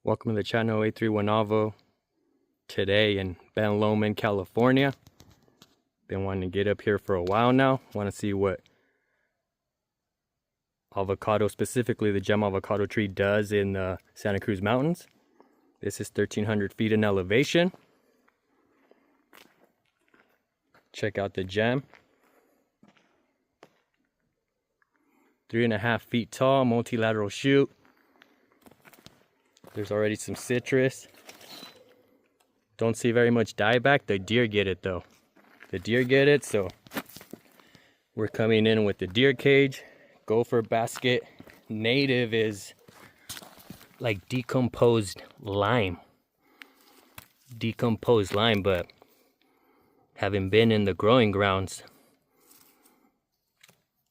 Welcome to the channel 831 Avo. Today in Ben Lomond, California. Been wanting to get up here for a while now. Want to see what avocado, specifically the gem avocado tree, does in the Santa Cruz Mountains. This is 1,300 feet in elevation. Check out the gem. 3.5 feet tall, multilateral shoot. There's already some citrus. Don't see very much dieback. The deer get it though. The deer get it, so we're coming in with the deer cage, gopher basket. Native is like decomposed lime. Decomposed lime, but having been in the growing grounds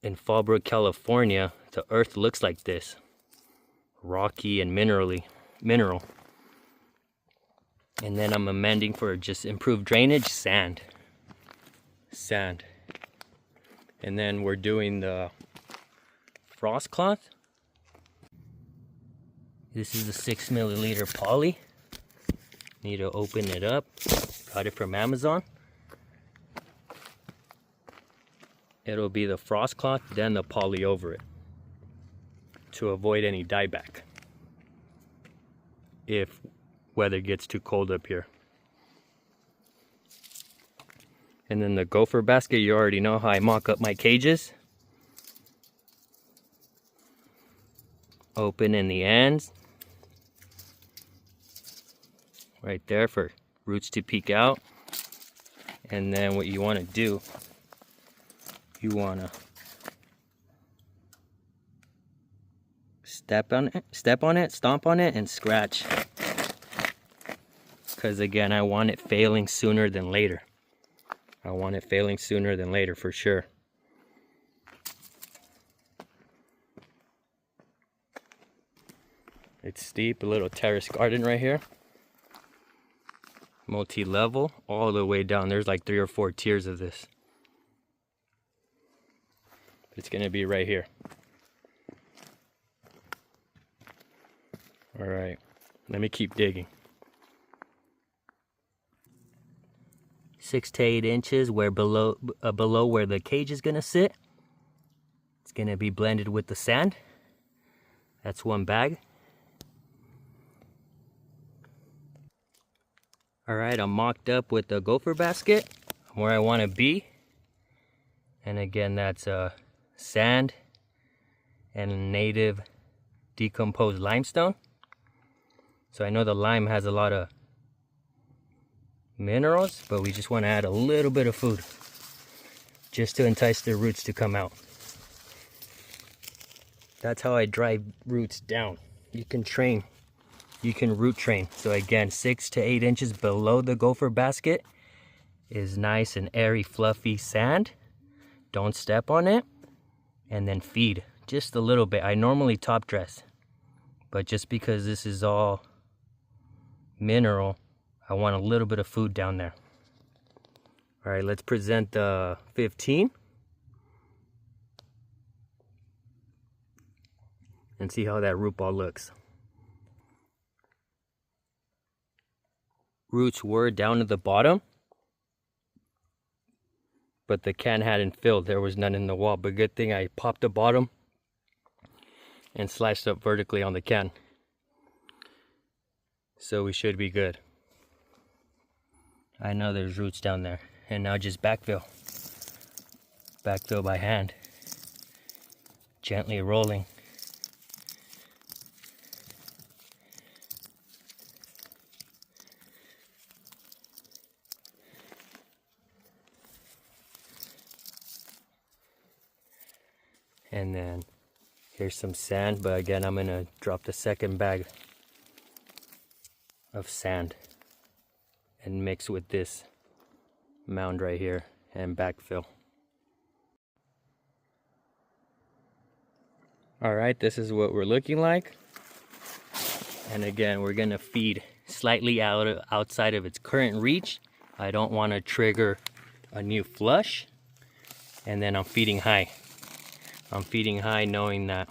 in Fallbrook, California, the earth looks like this. Rocky and mineral. And then I'm amending for just improved drainage, sand. And then we're doing the frost cloth. This is a 6 milliliter poly. Need to open it up. Got it from Amazon. It'll be the frost cloth, then the poly over it, to avoid any dieback if weather gets too cold up here. And then the gopher basket, you already know how I mock up my cages. Open in the ends. Right there for roots to peek out. And then what you want to do, you want to step on it, stomp on it, and scratch. Because again, I want it failing sooner than later. I want it failing sooner than later for sure. It's steep, a little terrace garden right here. Multi-level, all the way down. There's like 3 or 4 tiers of this. It's gonna be right here. All right, let me keep digging. 6 to 8 inches where below where the cage is gonna sit. It's gonna be blended with the sand. That's 1 bag. All right, I'm mocked up with the gopher basket. I'm where I want to be. And again, that's sand and native decomposed limestone. So I know the lime has a lot of minerals, but we just want to add a little bit of food just to entice the roots to come out. That's how I drive roots down. You can train. You can root train. So again, 6 to 8 inches below the gopher basket is nice and airy, fluffy sand. Don't step on it. And then feed just a little bit. I normally top dress, but just because this is all mineral, I want a little bit of food down there. All right, let's present the 15 and see how that root ball looks. Roots were down at the bottom, but the can hadn't filled. There was none in the wall, but good thing I popped the bottom and sliced up vertically on the can. So we should be good. I know there's roots down there. And now just backfill. Backfill by hand. Gently rolling. And then here's some sand, but again, I'm gonna drop the second bag of sand and mix with this mound right here and backfill. All right, this is what we're looking like. And again, we're gonna feed slightly outside of its current reach. I don't want to trigger a new flush. And then I'm feeding high. I'm feeding high knowing that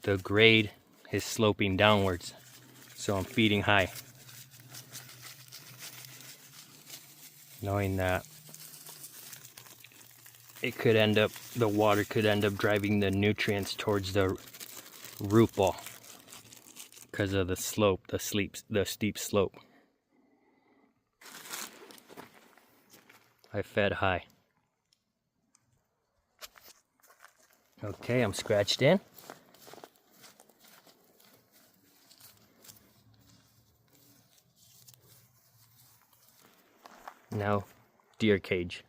the grade is sloping downwards, so I'm feeding high, knowing that it could end up, the water could end up driving the nutrients towards the root ball because of the slope, the steep slope. I fed high. Okay, I'm scratched in. Now, deer cage.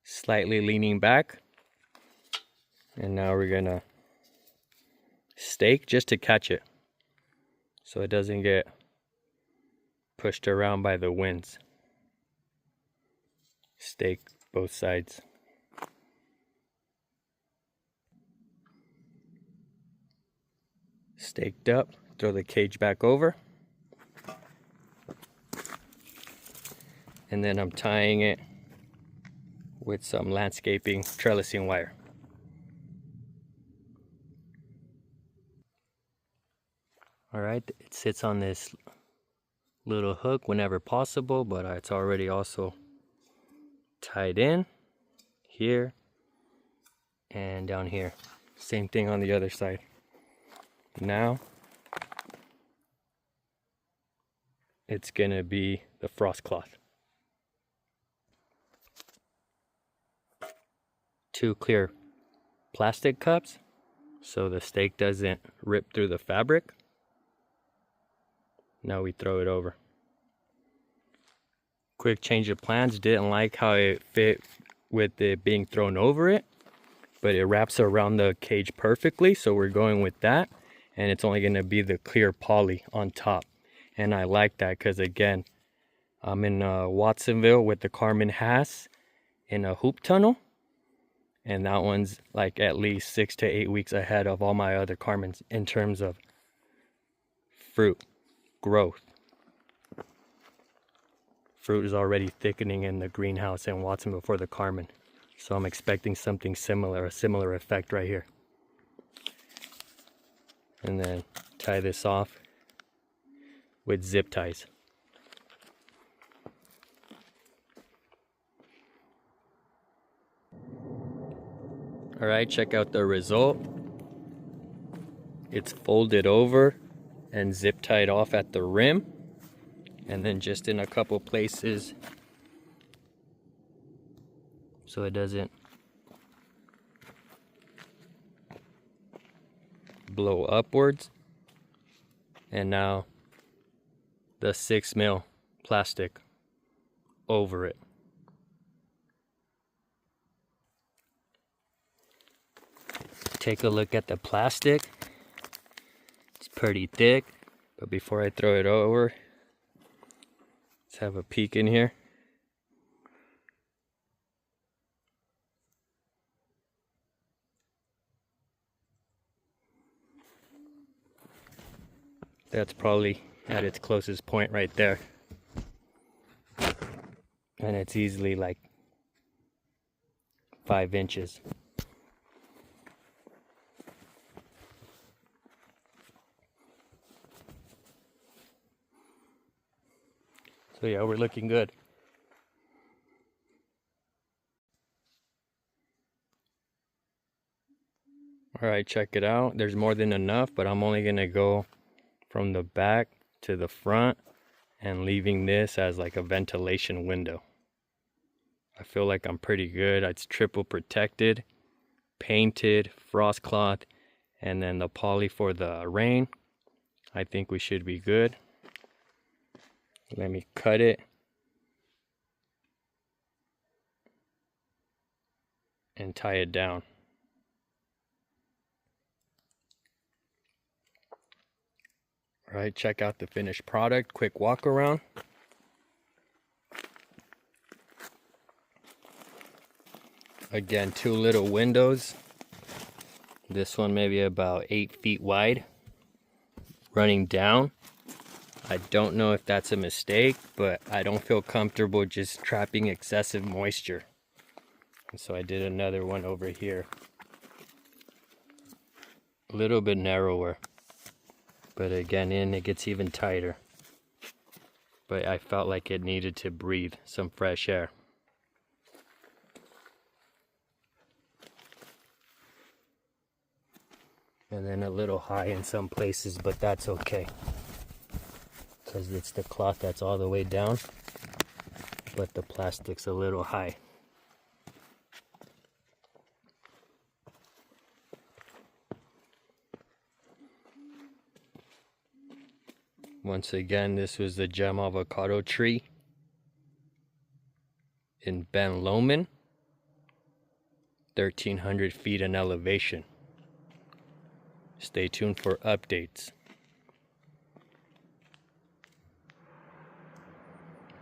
Slightly leaning back. And now we're gonna stake just to catch it, so it doesn't get pushed around by the winds. Stake both sides. Staked up, throw the cage back over. And then I'm tying it with some landscaping trellising wire. Alright, it sits on this little hook whenever possible, but it's already also tied in here and down here. Same thing on the other side. Now it's gonna be the frost cloth. 2 clear plastic cups so the stake doesn't rip through the fabric. Now we throw it over. Quick change of plans. Didn't like how it fit with it being thrown over it, but it wraps around the cage perfectly, so we're going with that. And it's only going to be the clear poly on top. And I like that because, again, I'm in Watsonville with the Carmen Hass in a hoop tunnel. And that one's like at least 6 to 8 weeks ahead of all my other Carmens in terms of fruit growth. Fruit is already thickening in the greenhouse in Watsonville for the Carmen. So I'm expecting something similar, a similar effect right here. And then tie this off with zip ties. All right, check out the result. It's folded over and zip tied off at the rim, and then just in a couple places so it doesn't blow upwards. And now the 6mm plastic over it. Take a look at the plastic. It's pretty thick, but before I throw it over, let's have a peek in here. That's probably at its closest point right there. And it's easily like 5 inches. So yeah, we're looking good. All right, check it out. There's more than enough, but I'm only gonna go from the back to the front and leaving this as like a ventilation window. I feel like I'm pretty good. It's triple protected, painted, frost cloth, and then the poly for the rain. I think we should be good. Let me cut it and tie it down. All right, check out the finished product. Quick walk around. Again, 2 little windows. This one maybe about 8 feet wide, running down. I don't know if that's a mistake, but I don't feel comfortable just trapping excessive moisture And so I did another one over here. A little bit narrower. But again, it gets even tighter. But I felt like it needed to breathe some fresh air. And then a little high in some places, but that's okay. Because it's the cloth that's all the way down, but the plastic's a little high. Once again, this was the gem avocado tree in Ben Lomond, 1,300 feet in elevation. Stay tuned for updates.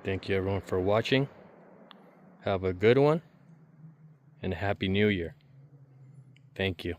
Thank you everyone for watching. Have a good one and Happy New Year. Thank you.